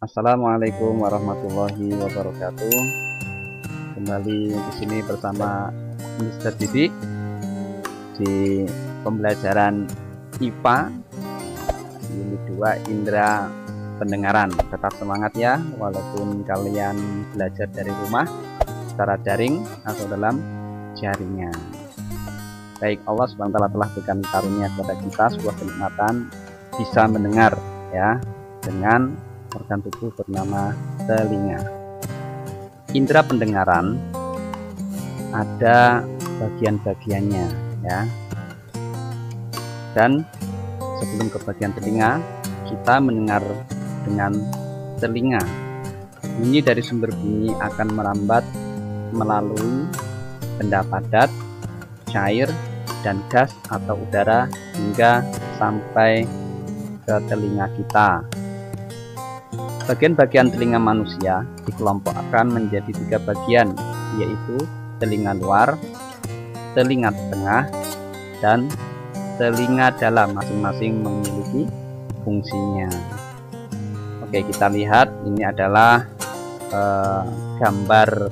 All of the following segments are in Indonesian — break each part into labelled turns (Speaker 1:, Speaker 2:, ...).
Speaker 1: Assalamualaikum warahmatullahi wabarakatuh. Kembali di sini bersama Mr. Didik di pembelajaran IPA Unit 2 Indra Pendengaran. Tetap semangat ya, walaupun kalian belajar dari rumah secara daring atau dalam jaringan. Baik, Allah SWT telah berikan karunia kepada kita sebuah kenikmatan bisa mendengar ya, dengan organ tubuh bernama telinga. Indra pendengaran ada bagian-bagiannya ya. Dan sebelum ke bagian telinga, kita mendengar dengan telinga. Bunyi dari sumber bunyi akan merambat melalui benda padat, cair, dan gas atau udara hingga sampai ke telinga kita. Bagian-bagian telinga manusia dikelompokkan menjadi 3 bagian, yaitu telinga luar, telinga tengah, dan telinga dalam. Masing-masing memiliki fungsinya. Oke, kita lihat ini adalah gambar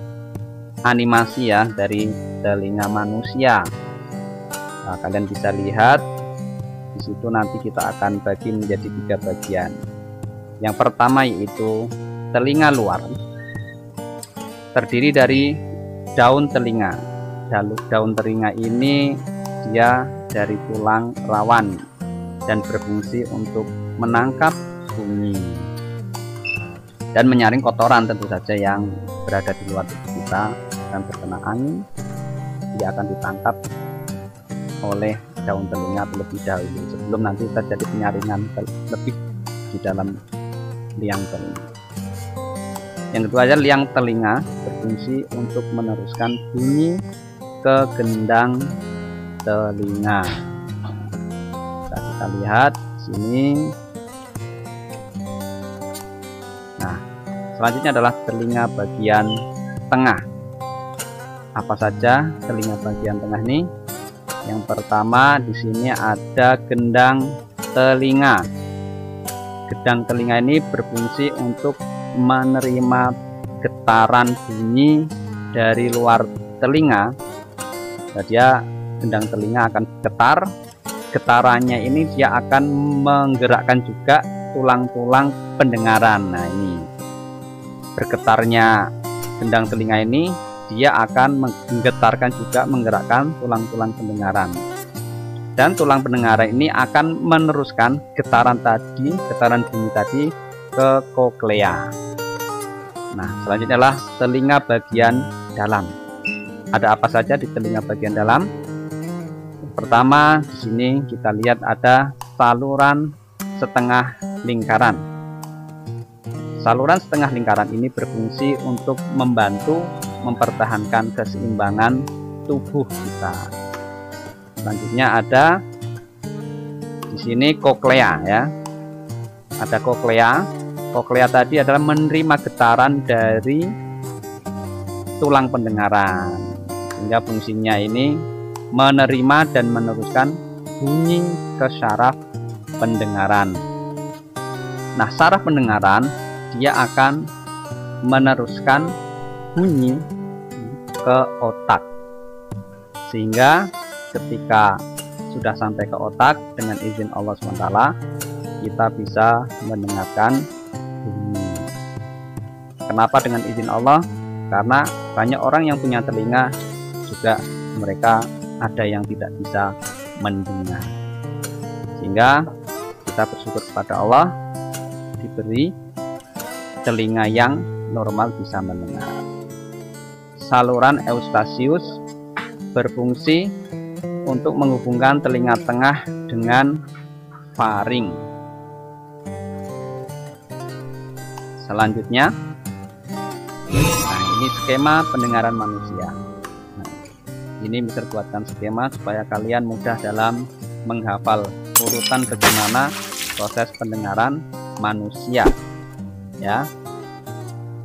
Speaker 1: animasi ya dari telinga manusia. Nah, kalian bisa lihat di situ, nanti kita akan bagi menjadi 3 bagian. Yang pertama yaitu telinga luar, terdiri dari daun telinga. Daun telinga ini dia dari tulang rawan dan berfungsi untuk menangkap bunyi dan menyaring kotoran tentu saja yang berada di luar tubuh kita dan terkena angin. Dia akan ditangkap oleh daun telinga terlebih dahulu sebelum nanti terjadi penyaringan lebih di dalam liang telinga. Yang kedua adalah liang telinga, berfungsi untuk meneruskan bunyi ke gendang telinga. Kita lihat sini. Nah, selanjutnya adalah telinga bagian tengah. Apa saja telinga bagian tengah ini? Yang pertama di sini ada gendang telinga. Gendang telinga ini berfungsi untuk menerima getaran bunyi dari luar telinga. Dia gendang telinga akan getar. Getarannya ini dia akan menggerakkan juga tulang-tulang pendengaran. Nah, ini bergetarnya gendang telinga ini dia akan menggetarkan juga menggerakkan tulang-tulang pendengaran. Dan tulang pendengaran ini akan meneruskan getaran bunyi tadi ke koklea. Nah, selanjutnya adalah telinga bagian dalam. Ada apa saja di telinga bagian dalam? Pertama, di sini kita lihat ada saluran setengah lingkaran. Saluran setengah lingkaran ini berfungsi untuk membantu mempertahankan keseimbangan tubuh kita. Selanjutnya ada di sini koklea ya. Ada koklea. Koklea tadi adalah menerima getaran dari tulang pendengaran, sehingga fungsinya ini menerima dan meneruskan bunyi ke syaraf pendengaran. Nah, saraf pendengaran dia akan meneruskan bunyi ke otak, sehingga ketika sudah sampai ke otak, dengan izin Allah SWT kita bisa mendengarkan bunyi. Kenapa dengan izin Allah? Karena banyak orang yang punya telinga juga mereka ada yang tidak bisa mendengar, sehingga kita bersyukur kepada Allah diberi telinga yang normal bisa mendengar. Saluran eustasius berfungsi untuk menghubungkan telinga tengah dengan faring. Selanjutnya, nah ini skema pendengaran manusia. Nah, ini bisa buatkan skema supaya kalian mudah dalam menghafal urutan bagaimana proses pendengaran manusia ya.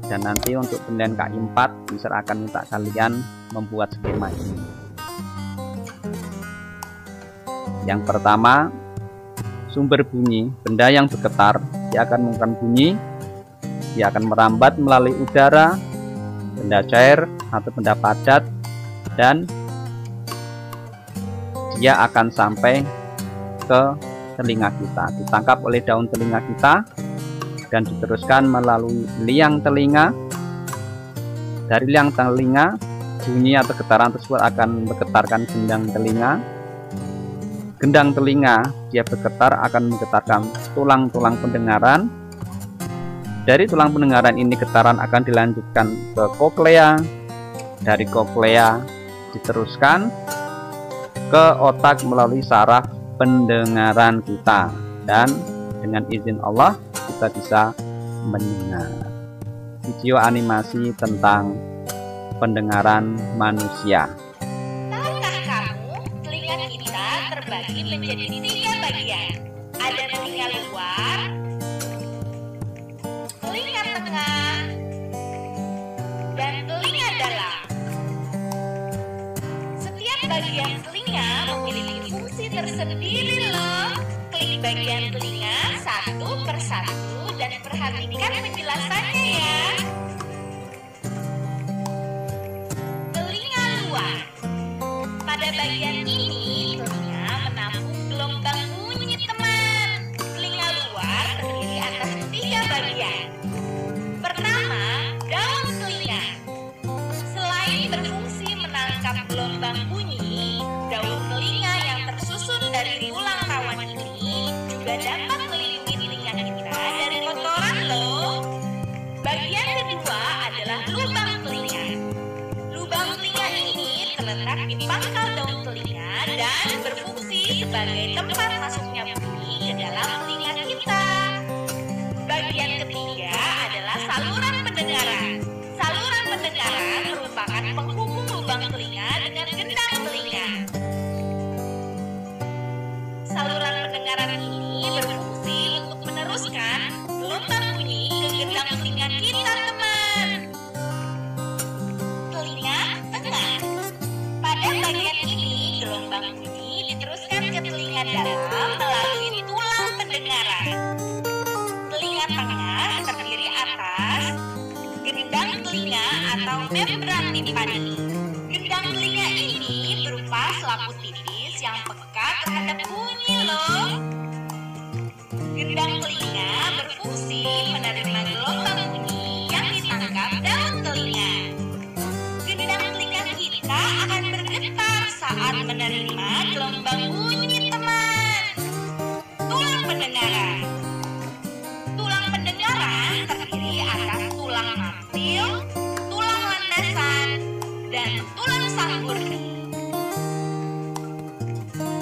Speaker 1: Dan nanti untuk penilaian KI 4 bisa akan minta kalian membuat skema ini. Yang pertama, sumber bunyi, benda yang bergetar dia akan mengeluarkan bunyi dia akan merambat melalui udara, benda cair atau benda padat, dan dia akan sampai ke telinga kita, ditangkap oleh daun telinga kita dan diteruskan melalui liang telinga. Dari liang telinga, bunyi atau getaran tersebut akan menggetarkan gendang telinga. Gendang telinga dia bergetar akan menggetarkan tulang-tulang pendengaran. Dari tulang pendengaran ini getaran akan dilanjutkan ke koklea. Dari koklea diteruskan ke otak melalui saraf pendengaran kita, dan dengan izin Allah kita bisa mendengar. Video animasi tentang pendengaran manusia.
Speaker 2: Tahukah kamu, telinga kita terbagi menjadi 3 bagian. Ada telinga luar, telinga tengah, dan telinga dalam. Setiap bagian telinga memiliki fungsi tersendiri loh. Klik bagian telinga satu persatu dan perhatikan penjelasannya ya. Telinga luar. Pada bagian ini, telinga menampung gelombang bunyi teman. Telinga luar terdiri atas 3 bagian. Pertama, daun telinga. Selain berfungsi menangkap gelombang bunyi, daun telinga yang tersusun dari tulang rawan ini juga dapat melindungi telinga kita dari kotoran loh. Bagian kedua adalah lubang telinga. Lubang telinga ini terletak di pangkal daun telinga dan berfungsi sebagai tempat masuknya bunyi ke dalam telinga kita. Bagian ketiga adalah saluran pendengaran. Saluran pendengaran merupakan penghubung lubang telinga dengan gendang telinga. Saluran pendengaran ini berfungsi untuk meneruskan gelombang bunyi ke gendang telinga kita, teman. Telinga tengah. Pada bagian ini, gelombang bunyi diteruskan ke telinga dalam melalui tulang pendengaran. Telinga tengah terdiri atas gendang telinga atau membran timpani. Gendang telinga ini berupa selaput tipis yang peka terhadap bunyi loh. Gendang telinga berfungsi menerima gelombang bunyi yang ditangkap daun telinga. Gendang telinga kita akan bergetar saat menerima gelombang bunyi teman. Tulang pendengaran. Tulang pendengaran terdiri atas tulang mantil, tulang landasan, dan tulang sanggurni.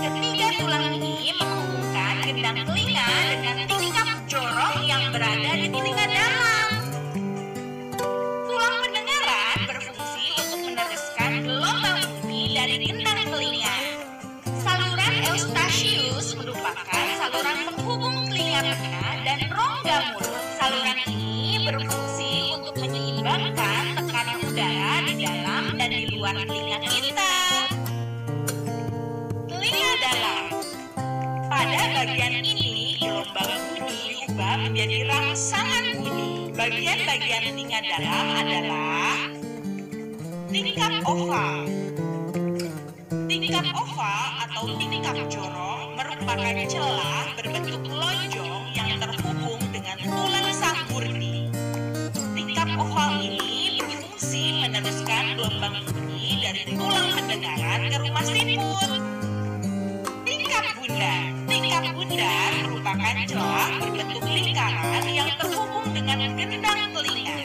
Speaker 2: Ketiga tulang ini menghubungkan gendang telinga dengan tingkap jorok yang berada di telinga dalam. Tulang pendengaran berfungsi untuk meneruskan gelombang bunyi dari gendang telinga. Saluran Eustachius merupakan saluran penghubung telinga tengah dan rongga mulut. Saluran ini berfungsi untuk menyeimbangkan tekanan udara di dalam dan di luar telinga kita. Telinga dalam. Pada bagian ini, gelombang bunyi diubah menjadi rangsangan bunyi. Bagian-bagian telinga dalam adalah tingkap oval. Tingkap oval atau tingkap jorong merupakan celah berbentuk lonjong yang terhubung dengan tulang sanggurni. Tingkap oval ini berfungsi meneruskan gelombang bunyi dari tulang pendengaran ke rumah siput. Tingkap bundar. Tingkap bundar merupakan celah berbentuk lingkaran yang terhubung dengan gendang telinga.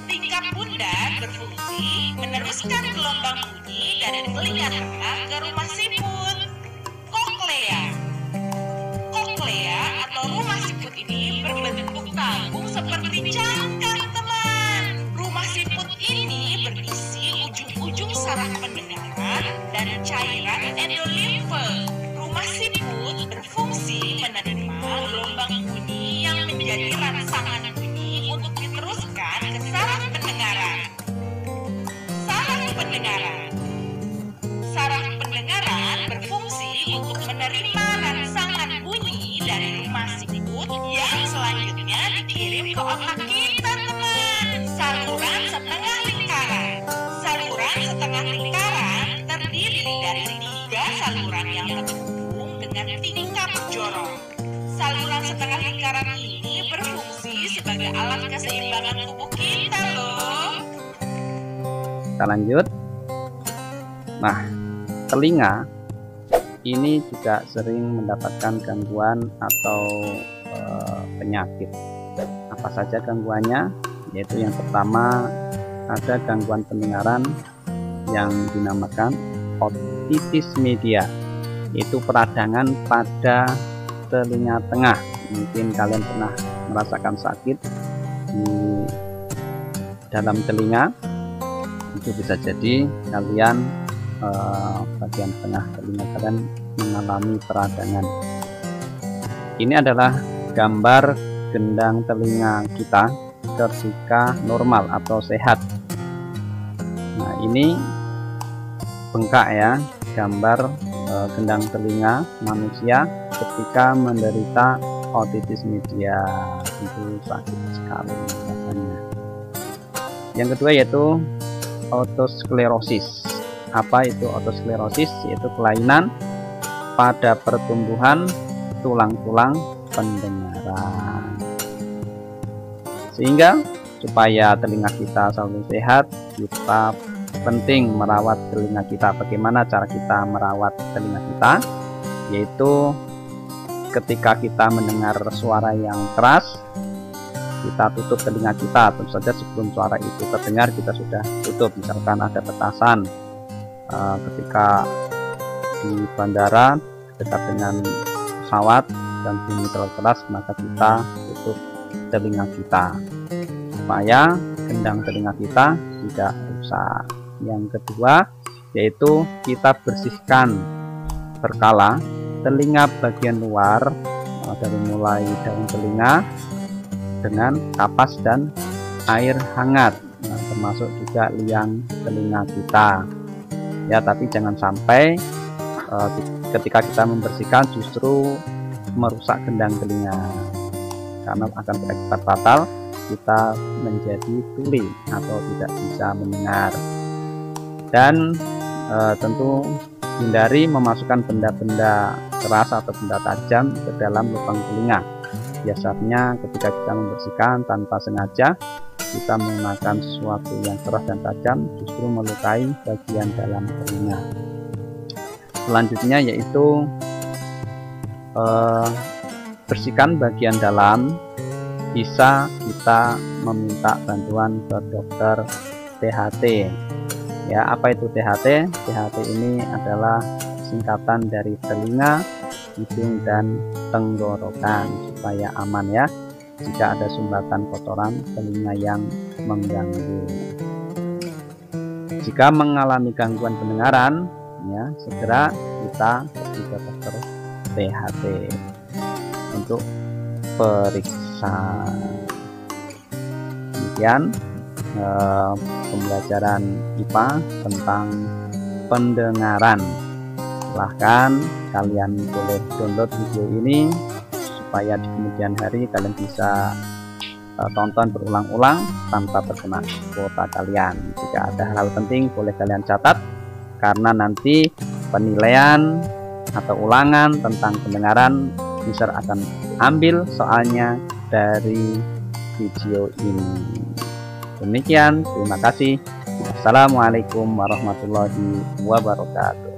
Speaker 2: Tingkap bundar berfungsi meneruskan gelombang bunyi dari telinga tengah ke rumah siput. Koklea. Koklea atau rumah siput ini berbentuk tabung seperti cangkang, teman. Rumah siput ini berisi ujung-ujung saraf pendengaran dan cairan endolimfe. Rumah siput berfungsi menerima gelombang bunyi yang menjadi rangsangan bunyi untuk diteruskan ke saraf pendengaran. Saraf pendengaran. Saraf pendengaran berfungsi untuk menerima rangsangan bunyi dari rumah siput yang selanjutnya dikirim ke otak kita. sebagai alat keseimbangan tubuh kita loh.
Speaker 1: Kita lanjut. Nah, telinga ini juga sering mendapatkan gangguan atau penyakit. Apa saja gangguannya? Yaitu yang pertama, ada gangguan pendengaran yang dinamakan otitis media, yaitu peradangan pada telinga tengah. Mungkin kalian pernah merasakan sakit di dalam telinga, itu bisa jadi kalian bagian tengah telinga kalian mengalami peradangan. Ini adalah gambar gendang telinga kita ketika normal atau sehat. Nah, ini bengkak ya, gambar gendang telinga manusia ketika menderita otitis media. Itu sakit sekali rasanya. Yang kedua yaitu otosklerosis. Apa itu otosklerosis? Yaitu kelainan pada pertumbuhan tulang-tulang pendengaran. Sehingga supaya telinga kita selalu sehat, kita penting merawat telinga kita. Bagaimana cara kita merawat telinga kita? Yaitu ketika kita mendengar suara yang keras, kita tutup telinga kita. Tentu saja sebelum suara itu terdengar, kita sudah tutup. Misalkan ada petasan ketika di bandara dekat dengan pesawat dan bunyi terlalu keras, maka kita tutup telinga kita supaya gendang telinga kita tidak rusak. Yang kedua yaitu kita bersihkan berkala telinga bagian luar, dari mulai daun telinga dengan kapas dan air hangat, termasuk juga liang telinga kita ya. Tapi jangan sampai ketika kita membersihkan justru merusak gendang telinga, karena akan berakibat fatal, kita menjadi tuli atau tidak bisa mendengar. Dan tentu hindari memasukkan benda-benda keras atau benda tajam ke dalam lubang telinga. Biasanya ketika kita membersihkan tanpa sengaja, kita menggunakan sesuatu yang keras dan tajam, justru melukai bagian dalam telinga. Selanjutnya yaitu bersihkan bagian dalam. Bisa kita meminta bantuan ke dokter THT ya. Apa itu THT? THT ini adalah singkatan dari telinga, hidung, dan tenggorokan, supaya aman ya jika ada sumbatan kotoran telinga yang mengganggu. Jika mengalami gangguan pendengaran ya, segera kita pergi ke dokter THT untuk periksa. Demikian pembelajaran IPA tentang pendengaran. Silahkan kalian boleh download video ini supaya di kemudian hari kalian bisa tonton berulang-ulang tanpa terkena kuota kalian. Jika ada hal penting boleh kalian catat, karena nanti penilaian atau ulangan tentang pendengaran user akan ambil soalnya dari video ini. Demikian, terima kasih. Assalamualaikum warahmatullahi wabarakatuh.